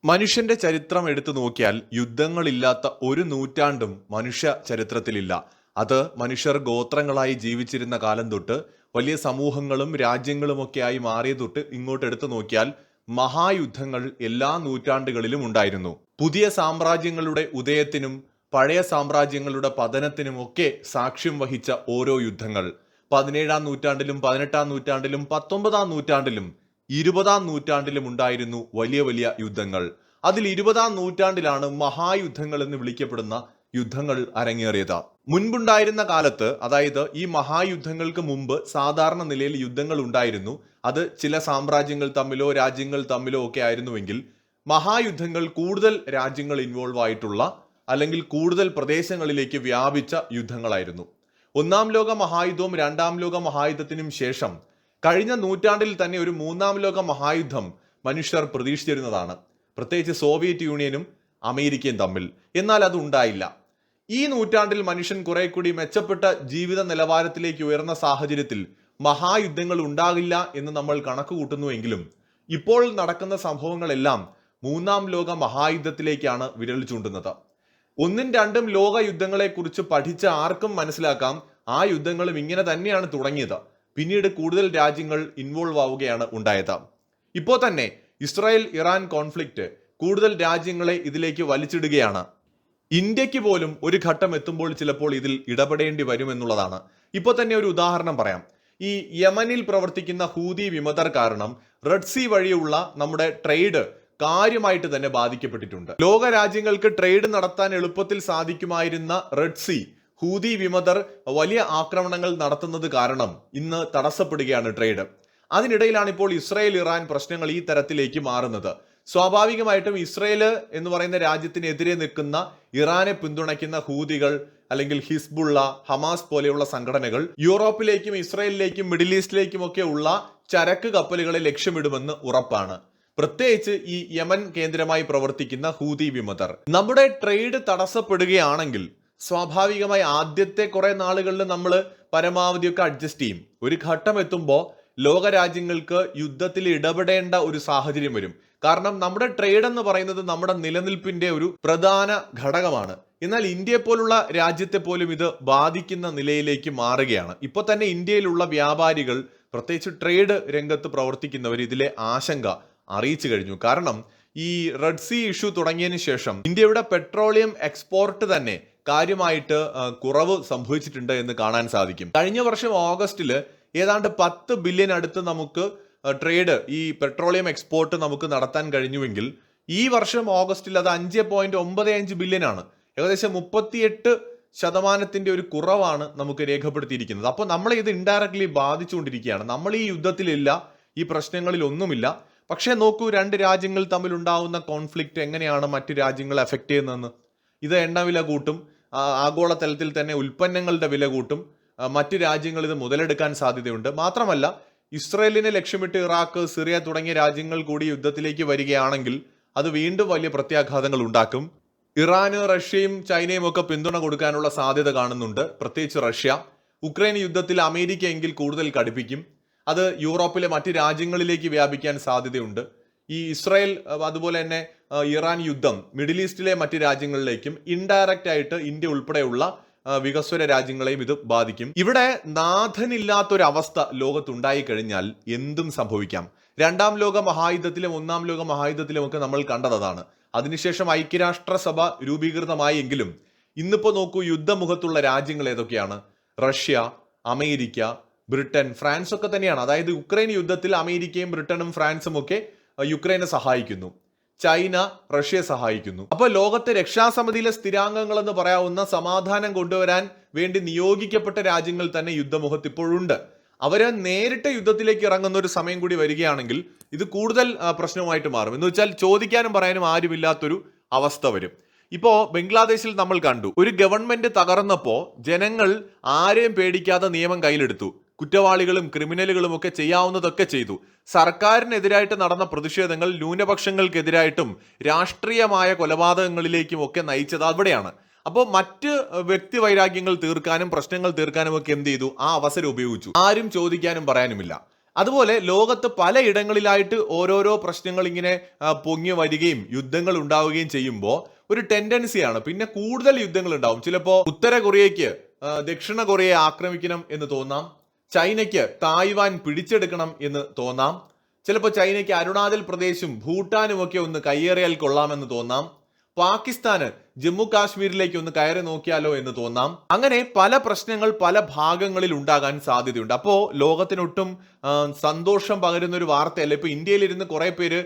മനുഷ്യന്റെ ചരിത്രം എടുത്തു നോക്കിയാൽ യുദ്ധങ്ങളില്ലാത്ത ഒരു നൂറ്റാണ്ടും മനുഷ്യ ചരിത്രത്തിലില്ല. അത് മനുഷ്യർ ഗോത്രങ്ങളായി ജീവിച്ചിരുന്ന കാലം തൊട്ട് വലിയ സമൂഹങ്ങളും രാജ്യങ്ങളുമൊക്കെയായി മാറിയ തൊട്ട് ഇങ്ങോട്ട് എടുത്തു നോക്കിയാൽ മഹായുദ്ധങ്ങൾ എല്ലാ നൂറ്റാണ്ടുകളിലും ഉണ്ടായിരുന്നു. പുതിയ സാമ്രാജ്യങ്ങളുടെ ഉദയത്തിനും പഴയ സാമ്രാജ്യങ്ങളുടെ പതനത്തിനും ഒക്കെ സാക്ഷ്യം വഹിച്ച ഓരോ യുദ്ധങ്ങൾ 17-ാം നൂറ്റാണ്ടിലും 18-ാം നൂറ്റാണ്ടിലും 19-ാം നൂറ്റാണ്ടിലും 20-ാം നൂറ്റാണ്ടിലും ഉണ്ടായിരുന്നു വലിയ വലിയ യുദ്ധങ്ങൾ. അതിൽ 20-ാം നൂറ്റാണ്ടിലാണ് മഹായുദ്ധങ്ങൾ എന്ന് വിളിക്കപ്പെടുന്ന യുദ്ധങ്ങൾ അരങ്ങേറിയത്. മുൻപുണ്ടായിരുന്ന കാലത്ത്, അതായത് ഈ മഹായുദ്ധങ്ങൾക്ക് മുമ്പ് സാധാരണ നിലയിൽ യുദ്ധങ്ങൾ ഉണ്ടായിരുന്നു. അത് ചില സാമ്രാജ്യങ്ങൾ തമ്മിലോ രാജ്യങ്ങൾ തമ്മിലോ ഒക്കെ ആയിരുന്നുവെങ്കിൽ മഹായുദ്ധങ്ങൾ കൂടുതൽ രാജ്യങ്ങൾ ഇൻവോൾവ് ആയിട്ടുള്ള അല്ലെങ്കിൽ കൂടുതൽ പ്രദേശങ്ങളിലേക്ക് വ്യാപിച്ച യുദ്ധങ്ങളായിരുന്നു. ഒന്നാം ലോക മഹായുദ്ധവും രണ്ടാം ലോക മഹായുദ്ധത്തിനും ശേഷം കഴിഞ്ഞ നൂറ്റാണ്ടിൽ തന്നെ ഒരു മൂന്നാം ലോക മഹായുദ്ധം മനുഷ്യർ പ്രതീക്ഷിച്ചിരുന്നതാണ്, പ്രത്യേകിച്ച് സോവിയറ്റ് യൂണിയനും അമേരിക്കയും തമ്മിൽ. എന്നാൽ അത് ഉണ്ടായില്ല. ഈ നൂറ്റാണ്ടിൽ മനുഷ്യൻ കുറെ കൂടി മെച്ചപ്പെട്ട ജീവിത നിലവാരത്തിലേക്ക് ഉയർന്ന സാഹചര്യത്തിൽ മഹായുദ്ധങ്ങൾ ഉണ്ടാകില്ല എന്ന് നമ്മൾ കണക്ക് കൂട്ടുന്നുവെങ്കിലും ഇപ്പോൾ നടക്കുന്ന സംഭവങ്ങളെല്ലാം മൂന്നാം ലോക മഹായുദ്ധത്തിലേക്കാണ് വിരൽ ചൂണ്ടുന്നത്. ഒന്നും രണ്ടും ലോക യുദ്ധങ്ങളെ കുറിച്ച് പഠിച്ച ആർക്കും മനസ്സിലാക്കാം ആ യുദ്ധങ്ങളും ഇങ്ങനെ തന്നെയാണ് തുടങ്ങിയത്. പിന്നീട് കൂടുതൽ രാജ്യങ്ങൾ ഇൻവോൾവ് ആവുകയാണ് ഉണ്ടായത്. ഇപ്പോൾ തന്നെ ഇസ്രായേൽ ഇറാൻ കോൺഫ്ലിക്റ്റ് കൂടുതൽ രാജ്യങ്ങളെ ഇതിലേക്ക് വലിച്ചിടുകയാണ്. ഇന്ത്യക്ക് പോലും ഒരു ഘട്ടം എത്തുമ്പോൾ ചിലപ്പോൾ ഇതിൽ ഇടപെടേണ്ടി വരുമെന്നുള്ളതാണ്. ഇപ്പോൾ തന്നെ ഒരു ഉദാഹരണം പറയാം. ഈ യമനിൽ പ്രവർത്തിക്കുന്ന ഹൂതി വിമതർ കാരണം റെഡ് സീ വഴിയുള്ള നമ്മുടെ ട്രേഡ് കാര്യമായിട്ട് തന്നെ ബാധിക്കപ്പെട്ടിട്ടുണ്ട്. ലോക രാജ്യങ്ങൾക്ക് ട്രേഡ് നടത്താൻ എളുപ്പത്തിൽ സാധിക്കുമായിരുന്ന റെഡ് സീ ഹൂതി വിമതർ വലിയ ആക്രമണങ്ങൾ നടത്തുന്നത് കാരണം ഇന്ന് തടസ്സപ്പെടുകയാണ് ട്രേഡ്. അതിനിടയിലാണ് ഇപ്പോൾ ഇസ്രായേൽ ഇറാൻ പ്രശ്നങ്ങൾ ഈ തരത്തിലേക്ക് മാറുന്നത്. സ്വാഭാവികമായിട്ടും ഇസ്രായേൽ എന്ന് പറയുന്ന രാജ്യത്തിനെതിരെ നിൽക്കുന്ന ഇറാനെ പിന്തുണയ്ക്കുന്ന ഹൂതികൾ അല്ലെങ്കിൽ ഹിസ്ബുള്ള, ഹമാസ് പോലെയുള്ള സംഘടനകൾ യൂറോപ്പിലേക്കും ഇസ്രായേലിലേക്കും മിഡിൽ ഈസ്റ്റിലേക്കും ഒക്കെ ഉള്ള ചരക്ക് കപ്പലുകളെ ലക്ഷ്യമിടുമെന്ന് ഉറപ്പാണ്. പ്രത്യേകിച്ച് ഈ യമൻ കേന്ദ്രമായി പ്രവർത്തിക്കുന്ന ഹൂതി വിമതർ. നമ്മുടെ ട്രേഡ് തടസ്സപ്പെടുകയാണെങ്കിൽ സ്വാഭാവികമായി ആദ്യത്തെ കുറെ നാളുകളിൽ നമ്മൾ പരമാവധിയൊക്കെ അഡ്ജസ്റ്റ് ചെയ്യും. ഒരു ഘട്ടം എത്തുമ്പോൾ ലോകരാജ്യങ്ങൾക്ക് യുദ്ധത്തിൽ ഇടപെടേണ്ട ഒരു സാഹചര്യം വരും. കാരണം നമ്മുടെ ട്രേഡ് എന്ന് പറയുന്നത് നമ്മുടെ നിലനിൽപ്പിന്റെ ഒരു പ്രധാന ഘടകമാണ്. എന്നാൽ ഇന്ത്യയെ പോലുള്ള രാജ്യത്തെ പോലും ഇത് ബാധിക്കുന്ന നിലയിലേക്ക് മാറുകയാണ്. ഇപ്പൊ തന്നെ ഇന്ത്യയിലുള്ള വ്യാപാരികൾ, പ്രത്യേകിച്ച് ട്രേഡ് രംഗത്ത് പ്രവർത്തിക്കുന്നവർ ഇതിലെ ആശങ്ക അറിയിച്ചു കഴിഞ്ഞു. കാരണം ഈ റെഡ് സീ ഇഷ്യൂ തുടങ്ങിയതിന് ശേഷം ഇന്ത്യയുടെ പെട്രോളിയം എക്സ്പോർട്ട് തന്നെ കാര്യമായിട്ട് കുറവ് സംഭവിച്ചിട്ടുണ്ട് എന്ന് കാണാൻ സാധിക്കും. കഴിഞ്ഞ വർഷം ഓഗസ്റ്റിൽ ഏതാണ്ട് 10 ബില്യൺ അടുത്ത് നമുക്ക് ട്രേഡ്, ഈ പെട്രോളിയം എക്സ്പോർട്ട് നമുക്ക് നടത്താൻ കഴിഞ്ഞുവെങ്കിൽ ഈ വർഷം ഓഗസ്റ്റിൽ അത് 5.95 ബില്യൺ ആണ്. ഏകദേശം 38% ഒരു കുറവാണ് നമുക്ക് രേഖപ്പെടുത്തിയിരിക്കുന്നത്. അപ്പോൾ നമ്മളെ ഇത് ഇൻഡയറക്ട്ലി ബാധിച്ചുകൊണ്ടിരിക്കുകയാണ്. നമ്മൾ ഈ യുദ്ധത്തിലില്ല, ഈ പ്രശ്നങ്ങളിൽ ഒന്നുമില്ല. പക്ഷേ നോക്കൂ, രണ്ട് രാജ്യങ്ങൾ തമ്മിൽ ഉണ്ടാവുന്ന കോൺഫ്ലിക്റ്റ് എങ്ങനെയാണ് മറ്റു രാജ്യങ്ങളെ എഫക്ട് ചെയ്യുന്നതെന്ന്. ഇത് എണ്ണവില കൂട്ടും, ആഗോളതലത്തിൽ തന്നെ ഉൽപ്പന്നങ്ങളുടെ വില കൂട്ടും, മറ്റു രാജ്യങ്ങൾ ഇത് മുതലെടുക്കാൻ സാധ്യതയുണ്ട്. മാത്രമല്ല, ഇസ്രായേലിനെ ലക്ഷ്യമിട്ട് ഇറാഖ്, സിറിയ തുടങ്ങിയ രാജ്യങ്ങൾ കൂടി യുദ്ധത്തിലേക്ക് വരികയാണെങ്കിൽ അത് വീണ്ടും വലിയ പ്രത്യാഘാതങ്ങൾ ഉണ്ടാക്കും. ഇറാന്, റഷ്യയും ചൈനയും ഒക്കെ പിന്തുണ കൊടുക്കാനുള്ള സാധ്യത കാണുന്നുണ്ട്. പ്രത്യേകിച്ച് റഷ്യ. ഉക്രൈൻ യുദ്ധത്തിൽ അമേരിക്ക എങ്കിൽ കൂടുതൽ കടുപ്പിക്കും. അത് യൂറോപ്പിലെ മറ്റ് രാജ്യങ്ങളിലേക്ക് വ്യാപിക്കാൻ സാധ്യതയുണ്ട്. ഈ ഇസ്രായേൽ അതുപോലെ തന്നെ ഇറാൻ യുദ്ധം മിഡിൽ ഈസ്റ്റിലെ മറ്റ് രാജ്യങ്ങളിലേക്കും ഇൻഡയറക്റ്റ് ആയിട്ട് ഇന്ത്യ ഉൾപ്പെടെയുള്ള വികസ്വര രാജ്യങ്ങളെയും ഇത് ബാധിക്കും. ഇവിടെ നാഥനില്ലാത്തൊരവസ്ഥ ലോകത്തുണ്ടായി കഴിഞ്ഞാൽ എന്തും സംഭവിക്കാം. രണ്ടാം ലോക മഹായുദ്ധത്തിലും ഒന്നാം ലോക മഹായുദ്ധത്തിലും ഒക്കെ നമ്മൾ കണ്ടതാണ്. അതിനുശേഷം ഐക്യരാഷ്ട്രസഭ രൂപീകൃതമായി എങ്കിലും ഇന്നിപ്പോ നോക്കൂ, യുദ്ധമുഖത്തുള്ള രാജ്യങ്ങൾ ഏതൊക്കെയാണ്? റഷ്യ, അമേരിക്ക, ബ്രിട്ടൻ, ഫ്രാൻസ് ഒക്കെ തന്നെയാണ്. അതായത് യുക്രൈൻ യുദ്ധത്തിൽ അമേരിക്കയും ബ്രിട്ടനും ഫ്രാൻസും ഒക്കെ യുക്രൈനെ സഹായിക്കുന്നു. ചൈന റഷ്യയെ സഹായിക്കുന്നു. അപ്പോൾ ലോകത്തെ രക്ഷാസമിതിയിലെ സ്ഥിരാംഗങ്ങൾ എന്ന് പറയാവുന്ന സമാധാനം കൊണ്ടുവരാൻ വേണ്ടി നിയോഗിക്കപ്പെട്ട രാജ്യങ്ങൾ തന്നെ യുദ്ധമുഖത്ത് ഇപ്പോഴുണ്ട്. അവര് നേരിട്ട് യുദ്ധത്തിലേക്ക് ഇറങ്ങുന്ന ഒരു സമയം കൂടി വരികയാണെങ്കിൽ ഇത് കൂടുതൽ പ്രശ്നമായിട്ട് മാറും. എന്ന് വെച്ചാൽ ചോദിക്കാനും പറയാനും ആരുമില്ലാത്തൊരു അവസ്ഥ വരും. ഇപ്പോ ബംഗ്ലാദേശിൽ നമ്മൾ കണ്ടു, ഒരു ഗവൺമെന്റ് തകർന്നപ്പോ ജനങ്ങൾ ആരെയും പേടിക്കാതെ നിയമം കയ്യിലെടുത്തു. കുറ്റവാളികളും ക്രിമിനലുകളും ഒക്കെ ചെയ്യാവുന്നതൊക്കെ ചെയ്തു. സർക്കാരിനെതിരായിട്ട് നടന്ന പ്രതിഷേധങ്ങൾ ന്യൂനപക്ഷങ്ങൾക്കെതിരായിട്ടും രാഷ്ട്രീയമായ കൊലപാതകങ്ങളിലേക്കും ഒക്കെ നയിച്ചത് അവിടെയാണ്. അപ്പോൾ മറ്റ് വ്യക്തി വൈരാഗ്യങ്ങൾ തീർക്കാനും പ്രശ്നങ്ങൾ തീർക്കാനും ഒക്കെ എന്ത് ചെയ്തു? ആ അവസരം ഉപയോഗിച്ചു. ആരും ചോദിക്കാനും പറയാനുമില്ല. അതുപോലെ ലോകത്ത് പലയിടങ്ങളിലായിട്ട് ഓരോരോ പ്രശ്നങ്ങൾ ഇങ്ങനെ പൊങ്ങി വരികയും യുദ്ധങ്ങൾ ഉണ്ടാവുകയും ചെയ്യുമ്പോൾ ഒരു ടെൻഡൻസിയാണ് പിന്നെ കൂടുതൽ യുദ്ധങ്ങൾ ഉണ്ടാവും. ചിലപ്പോൾ ഉത്തര കൊറിയയ്ക്ക് ദക്ഷിണ കൊറിയയെ ആക്രമിക്കണം എന്ന് തോന്നാം, ചൈനയ്ക്ക് തായ്വാൻ പിടിച്ചെടുക്കണം എന്ന് തോന്നാം, ചിലപ്പോൾ ചൈനയ്ക്ക് അരുണാചൽ പ്രദേശും ഭൂട്ടാനും ഒക്കെ ഒന്ന് കയ്യേറിയാൽ കൊള്ളാമെന്ന് തോന്നാം, പാകിസ്ഥാന് ജമ്മു കാശ്മീരിലേക്ക് ഒന്ന് കയറി നോക്കിയാലോ എന്ന് തോന്നാം. അങ്ങനെ പല പ്രശ്നങ്ങൾ പല ഭാഗങ്ങളിൽ ഉണ്ടാകാൻ സാധ്യതയുണ്ട്. അപ്പോൾ ലോകത്തിനൊട്ടും സന്തോഷം പകരുന്ന ഒരു വാർത്തയല്ല. ഇപ്പൊ ഇന്ത്യയിലിരുന്ന് കുറെ പേര്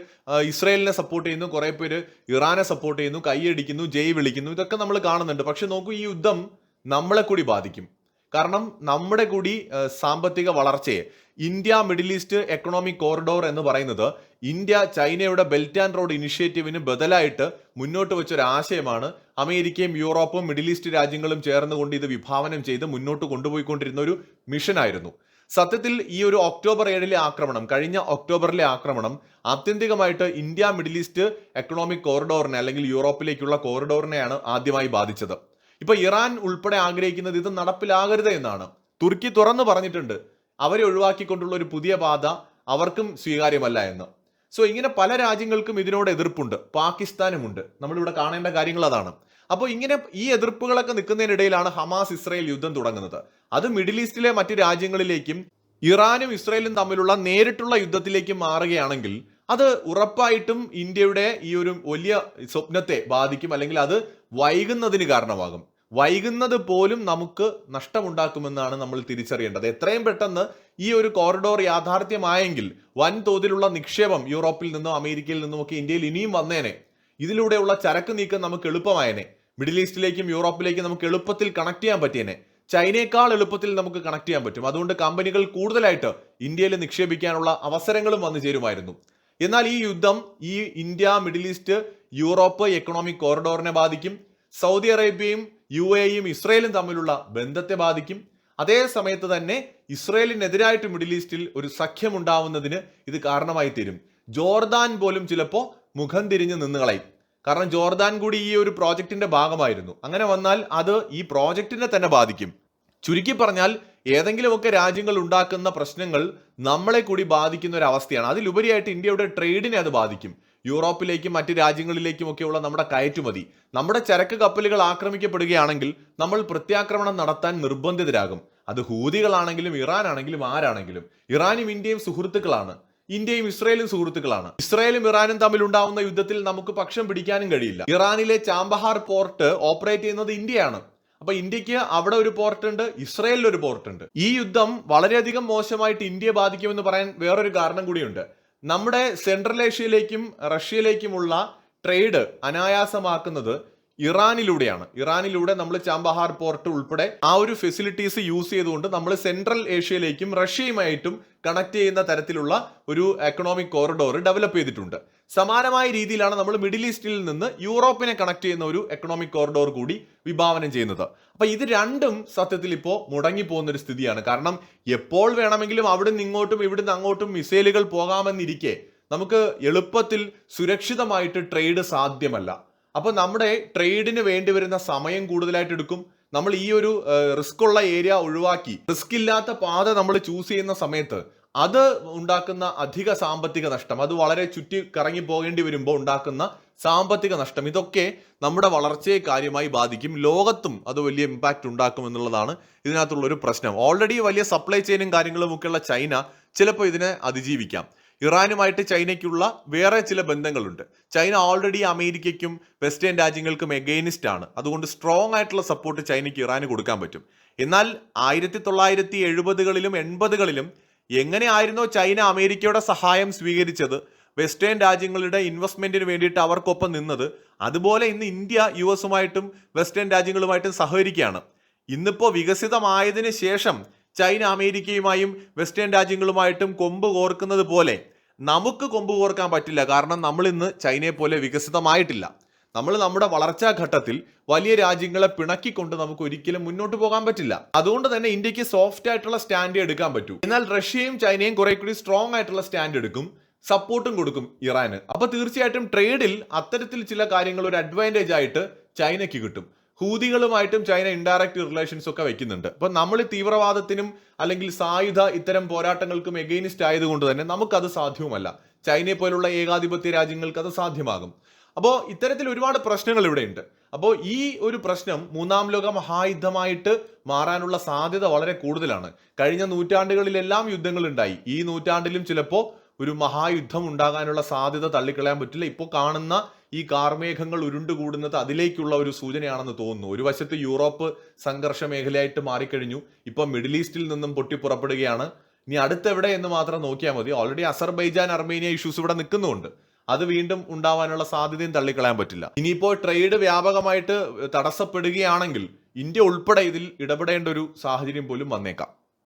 ഇസ്രായേലിനെ സപ്പോർട്ട് ചെയ്യുന്നു, കുറെ പേര് ഇറാനെ സപ്പോർട്ട് ചെയ്യുന്നു, കൈയടിക്കുന്നു, ജയ് വിളിക്കുന്നു, ഇതൊക്കെ നമ്മൾ കാണുന്നുണ്ട്. പക്ഷെ നോക്കൂ, ഈ യുദ്ധം നമ്മളെ കൂടി ബാധിക്കും. കാരണം നമ്മുടെ കൂടി സാമ്പത്തിക വളർച്ചയെ, India middle east economic corridor എന്ന് പറയുന്നത് ഇന്ത്യ ചൈനയുടെ ബെൽറ്റ് ആൻഡ് റോഡ് ഇനിഷ്യേറ്റീവിന് ബദലായിട്ട് മുന്നോട്ട് വെച്ചൊരു ആശയമാണ്. അമേരിക്കയും യൂറോപ്പും മിഡിൽ ഈസ്റ്റ് രാജ്യങ്ങളും ചേർന്നുകൊണ്ട് ഇത് വിഭാവനം ചെയ്ത് മുന്നോട്ട് കൊണ്ടുപോയിക്കൊണ്ടിരുന്ന ഒരു മിഷനായിരുന്നു. സത്യത്തിൽ ഈ ഒരു ഒക്ടോബർ 7 ആക്രമണം, കഴിഞ്ഞ ഒക്ടോബറിലെ ആക്രമണം ആത്യന്തികമായിട്ട് ഇന്ത്യ മിഡിൽ ഈസ്റ്റ് എക്കണോമിക് കോറിഡോറിനെ അല്ലെങ്കിൽ യൂറോപ്പിലേക്കുള്ള കോറിഡോറിനെയാണ് ആദ്യമായി ബാധിച്ചത്. ഇപ്പൊ ഇറാൻ ഉൾപ്പെടെ ആഗ്രഹിക്കുന്നത് ഇത് നടപ്പിലാകരുത് എന്നാണ്. തുർക്കി തുറന്നു പറഞ്ഞിട്ടുണ്ട് അവരെ ഒഴിവാക്കിക്കൊണ്ടുള്ള ഒരു പുതിയ പാത അവർക്കും സ്വീകാര്യമല്ല എന്ന്. സോ ഇങ്ങനെ പല രാജ്യങ്ങൾക്കും ഇതിനോട് എതിർപ്പുണ്ട്, പാകിസ്ഥാനുമുണ്ട്. നമ്മളിവിടെ കാണേണ്ട കാര്യങ്ങൾ അതാണ്. അപ്പോൾ ഇങ്ങനെ ഈ എതിർപ്പുകളൊക്കെ നിൽക്കുന്നതിനിടയിലാണ് ഹമാസ് ഇസ്രായേൽ യുദ്ധം തുടങ്ങുന്നത്. അത് മിഡിൽ ഈസ്റ്റിലെ മറ്റ് രാജ്യങ്ങളിലേക്കും ഇറാനും ഇസ്രായേലും തമ്മിലുള്ള നേരിട്ടുള്ള യുദ്ധത്തിലേക്ക് മാറുകയാണെങ്കിൽ അത് ഉറപ്പായിട്ടും ഇന്ത്യയുടെ ഈ ഒരു വലിയ സ്വപ്നത്തെ ബാധിക്കും, അല്ലെങ്കിൽ അത് വൈകുന്നതിന് കാരണമാകും. വൈകുന്നത് പോലും നമുക്ക് നഷ്ടമുണ്ടാക്കുമെന്നാണ് നമ്മൾ തിരിച്ചറിയേണ്ടത്. എത്രയും പെട്ടെന്ന് ഈ ഒരു കോറിഡോർ യാഥാർത്ഥ്യമായെങ്കിൽ വൻതോതിലുള്ള നിക്ഷേപം യൂറോപ്പിൽ നിന്നും അമേരിക്കയിൽ നിന്നും ഒക്കെ ഇന്ത്യയിൽ ഇനിയും വന്നേനെ. ഇതിലൂടെയുള്ള ചരക്ക് നീക്കം നമുക്ക് എളുപ്പമായേനെ. മിഡിൽ ഈസ്റ്റിലേക്കും യൂറോപ്പിലേക്കും നമുക്ക് എളുപ്പത്തിൽ കണക്ട് ചെയ്യാൻ പറ്റിയേനെ. ചൈനയേക്കാൾ എളുപ്പത്തിൽ നമുക്ക് കണക്ട് ചെയ്യാൻ പറ്റും. അതുകൊണ്ട് കമ്പനികൾ കൂടുതലായിട്ട് ഇന്ത്യയിൽ നിക്ഷേപിക്കാനുള്ള അവസരങ്ങളും വന്നു ചേരുമായിരുന്നു. എന്നാൽ ഈ യുദ്ധം ഈ India middle east Europe economic കോറിഡോറിനെ ബാധിക്കും. സൗദി അറേബ്യയും UAEയും ഇസ്രായേലും തമ്മിലുള്ള ബന്ധത്തെ ബാധിക്കും. അതേ സമയത്ത് തന്നെ ഇസ്രായേലിനെതിരായിട്ട് മിഡിൽ ഈസ്റ്റിൽ ഒരു സഖ്യം ഉണ്ടാവുന്നതിന് ഇത് കാരണമായി തീരും. ജോർദാൻ പോലും ചിലപ്പോൾ മുഖം തിരിഞ്ഞ് നിന്നുകളയും. കാരണം ജോർദാൻ കൂടി ഈ ഒരു പ്രോജക്റ്റിന്റെ ഭാഗമായിരുന്നു. അങ്ങനെ വന്നാൽ അത് ഈ പ്രോജക്റ്റിനെ തന്നെ ബാധിക്കും. ചുരുക്കി പറഞ്ഞാൽ ഏതെങ്കിലുമൊക്കെ രാജ്യങ്ങൾ ഉണ്ടാക്കുന്ന പ്രശ്നങ്ങൾ നമ്മളെ കൂടി ബാധിക്കുന്ന ഒരു അവസ്ഥയാണ്. അതിലുപരിയായിട്ട് ഇന്ത്യയുടെ ട്രേഡിനെ അത് ബാധിക്കും. യൂറോപ്പിലേക്കും മറ്റ് രാജ്യങ്ങളിലേക്കും ഒക്കെയുള്ള നമ്മുടെ കയറ്റുമതി, നമ്മുടെ ചരക്ക് കപ്പലുകൾ ആക്രമിക്കപ്പെടുകയാണെങ്കിൽ നമ്മൾ പ്രത്യാക്രമണം നടത്താൻ നിർബന്ധിതരാകും. അത് ഹൂതികളാണെങ്കിലും ഇറാനാണെങ്കിലും ആരാണെങ്കിലും. ഇറാനും ഇന്ത്യയും സുഹൃത്തുക്കളാണ്, ഇന്ത്യയും ഇസ്രായേലും സുഹൃത്തുക്കളാണ്. ഇസ്രായേലും ഇറാനും തമ്മിൽ ഉണ്ടാവുന്ന യുദ്ധത്തിൽ നമുക്ക് പക്ഷം പിടിക്കാനും കഴിയില്ല. ഇറാനിലെ ചാബഹാർ പോർട്ട് ഓപ്പറേറ്റ് ചെയ്യുന്നത് ഇന്ത്യയാണ്. അപ്പൊ ഇന്ത്യക്ക് അവിടെ ഒരു പോർട്ട് ഉണ്ട്, ഇസ്രായേലിൽ ഒരു പോർട്ട് ഉണ്ട്. ഈ യുദ്ധം വളരെയധികം മോശമായിട്ട് ഇന്ത്യയെ ബാധിക്കുമെന്ന് പറയാൻ വേറൊരു കാരണം കൂടിയുണ്ട്. നമ്മുടെ സെൻട്രൽ ഏഷ്യയിലേക്കും റഷ്യയിലേക്കുമുള്ള ട്രേഡ് അനായാസമാക്കുന്നത് ഇറാനിലൂടെയാണ്. ഇറാനിലൂടെ നമ്മൾ ചാബഹാർ പോർട്ട് ഉൾപ്പെടെ ആ ഒരു ഫെസിലിറ്റീസ് യൂസ് ചെയ്തുകൊണ്ട് നമ്മൾ സെൻട്രൽ ഏഷ്യയിലേക്കും റഷ്യയുമായിട്ടും കണക്ട് ചെയ്യുന്ന തരത്തിലുള്ള ഒരു എക്കണോമിക് കോറിഡോർ ഡെവലപ്പ് ചെയ്തിട്ടുണ്ട്. സമാനമായ രീതിയിലാണ് നമ്മൾ മിഡിൽ ഈസ്റ്റിൽ നിന്ന് യൂറോപ്പിനെ കണക്ട് ചെയ്യുന്ന ഒരു എക്കണോമിക് കോറിഡോർ കൂടി വിഭാവനം ചെയ്യുന്നത്. അപ്പൊ ഇത് രണ്ടും സത്യത്തിൽ ഇപ്പോൾ മുടങ്ങിപ്പോകുന്ന ഒരു സ്ഥിതിയാണ്. കാരണം എപ്പോൾ വേണമെങ്കിലും അവിടുന്ന് ഇങ്ങോട്ടും ഇവിടുന്ന് അങ്ങോട്ടും മിസൈലുകൾ പോകാമെന്നിരിക്കെ നമുക്ക് എളുപ്പത്തിൽ സുരക്ഷിതമായിട്ട് ട്രേഡ് സാധ്യമല്ല. അപ്പൊ നമ്മുടെ ട്രേഡിന് വേണ്ടി വരുന്ന സമയം കൂടുതലായിട്ട് എടുക്കും. നമ്മൾ ഈ ഒരു റിസ്ക് ഉള്ള ഏരിയ ഒഴിവാക്കി റിസ്ക് ഇല്ലാത്ത പാത നമ്മൾ ചൂസ് ചെയ്യുന്ന സമയത്ത് അത് ഉണ്ടാക്കുന്ന അധിക സാമ്പത്തിക നഷ്ടം, അത് വളരെ ചുറ്റി കറങ്ങി പോകേണ്ടി വരുമ്പോൾ ഉണ്ടാക്കുന്ന സാമ്പത്തിക നഷ്ടം, ഇതൊക്കെ നമ്മുടെ വളർച്ചയെ കാര്യമായി ബാധിക്കും. ലോകത്തും അത് വലിയ ഇമ്പാക്റ്റ് ഉണ്ടാക്കും എന്നുള്ളതാണ് ഇതിനകത്തുള്ള ഒരു പ്രശ്നം. ഓൾറെഡി വലിയ സപ്ലൈ ചെയിനും കാര്യങ്ങളും ഒക്കെയുള്ള ചൈന ചിലപ്പോൾ ഇതിനെ അതിജീവിക്കാം. ഇറാനുമായിട്ട് ചൈനയ്ക്കുള്ള വേറെ ചില ബന്ധങ്ങളുണ്ട്. ചൈന ഓൾറെഡി അമേരിക്കയ്ക്കും വെസ്റ്റേൺ രാജ്യങ്ങൾക്കും എഗെയിനിസ്റ്റ് ആണ്. അതുകൊണ്ട് സ്ട്രോങ് ആയിട്ടുള്ള സപ്പോർട്ട് ചൈനയ്ക്ക് ഇറാന് കൊടുക്കാൻ പറ്റും. എന്നാൽ 1970കളിലും 80കളിലും എങ്ങനെയായിരുന്നോ ചൈന അമേരിക്കയുടെ സഹായം സ്വീകരിച്ചത്, വെസ്റ്റേൺ രാജ്യങ്ങളുടെ ഇൻവെസ്റ്റ്മെന്റിന് വേണ്ടിയിട്ട് അവർക്കൊപ്പം നിന്നത്, അതുപോലെ ഇന്ന് ഇന്ത്യ US-ഉമായിട്ടും വെസ്റ്റേൺ രാജ്യങ്ങളുമായിട്ടും സഹകരിക്കുകയാണ്. ഇന്നിപ്പോൾ വികസിതമായതിനു ശേഷം ചൈന അമേരിക്കയുമായും വെസ്റ്റേൺ രാജ്യങ്ങളുമായിട്ടും കൊമ്പ് കോർക്കുന്നത് പോലെ നമുക്ക് കൊമ്പ് കോർക്കാൻ പറ്റില്ല. കാരണം നമ്മൾ ഇന്ന് ചൈനയെ പോലെ വികസിതമായിട്ടില്ല. നമ്മൾ നമ്മുടെ വളർച്ചാ ഘട്ടത്തിൽ വലിയ രാജ്യങ്ങളെ പിണക്കിക്കൊണ്ട് നമുക്ക് ഒരിക്കലും മുന്നോട്ട് പോകാൻ പറ്റില്ല. അതുകൊണ്ട് തന്നെ ഇന്ത്യക്ക് സോഫ്റ്റ് ആയിട്ടുള്ള സ്റ്റാൻഡ് എടുക്കാൻ പറ്റും. എന്നാൽ റഷ്യയും ചൈനയും കുറെ കൂടി സ്ട്രോങ് ആയിട്ടുള്ള സ്റ്റാൻഡ് എടുക്കും, സപ്പോർട്ടും കൊടുക്കും ഇറാന്. അപ്പൊ തീർച്ചയായിട്ടും ട്രേഡിൽ അത്തരത്തിൽ ചില കാര്യങ്ങൾ ഒരു അഡ്വാൻറ്റേജ് ആയിട്ട് ചൈനയ്ക്ക് കിട്ടും. ഹൂതികളുമായിട്ടും ചൈന ഇൻഡയറക്റ്റ് റിലേഷൻസ് ഒക്കെ വെക്കുന്നുണ്ട്. അപ്പൊ നമ്മൾ തീവ്രവാദത്തിനും അല്ലെങ്കിൽ സായുധ ഇത്തരം പോരാട്ടങ്ങൾക്കും എഗെയിനിസ്റ്റ് ആയതുകൊണ്ട് തന്നെ നമുക്കത് സാധ്യവുമല്ല. ചൈനയെ പോലുള്ള ഏകാധിപത്യ രാജ്യങ്ങൾക്ക് അത് സാധ്യമാകും. അപ്പോൾ ഇത്തരത്തിൽ ഒരുപാട് പ്രശ്നങ്ങൾ ഇവിടെയുണ്ട്. അപ്പോൾ ഈ ഒരു പ്രശ്നം മൂന്നാം ലോക മഹായുദ്ധമായിട്ട് മാറാനുള്ള സാധ്യത വളരെ കൂടുതലാണ്. കഴിഞ്ഞ നൂറ്റാണ്ടുകളിലെല്ലാം യുദ്ധങ്ങൾ ഉണ്ടായി. ഈ നൂറ്റാണ്ടിലും ചിലപ്പോൾ ഒരു മഹായുദ്ധം ഉണ്ടാകാനുള്ള സാധ്യത തള്ളിക്കളയാൻ പറ്റില്ല. ഇപ്പോൾ കാണുന്ന ഈ കാർമേഘങ്ങൾ ഉരുണ്ടുകൂടുന്നത് അതിലേക്കുള്ള ഒരു സൂചനയാണെന്ന് തോന്നുന്നു. ഒരു വശത്ത് യൂറോപ്പ് സംഘർഷ മേഖലയായിട്ട് മാറിക്കഴിഞ്ഞു. ഇപ്പൊ മിഡിൽ ഈസ്റ്റിൽ നിന്നും പൊട്ടിപ്പുറപ്പെടുകയാണ്. ഇനി അടുത്തെവിടെ എന്ന് മാത്രം നോക്കിയാൽ മതി. ഓൾറെഡി അസർബൈജാൻ അർമേനിയ ഇഷ്യൂസ് ഇവിടെ നിൽക്കുന്നുണ്ട്. അത് വീണ്ടും ഉണ്ടാവാനുള്ള സാധ്യതയും തള്ളിക്കളയാൻ പറ്റില്ല. ഇനിയിപ്പോൾ ട്രേഡ് വ്യാപകമായിട്ട് തടസ്സപ്പെടുകയാണെങ്കിൽ ഇന്ത്യ ഉൾപ്പെടെ ഇതിൽ ഇടപെടേണ്ട ഒരു സാഹചര്യം പോലും വന്നേക്കാം.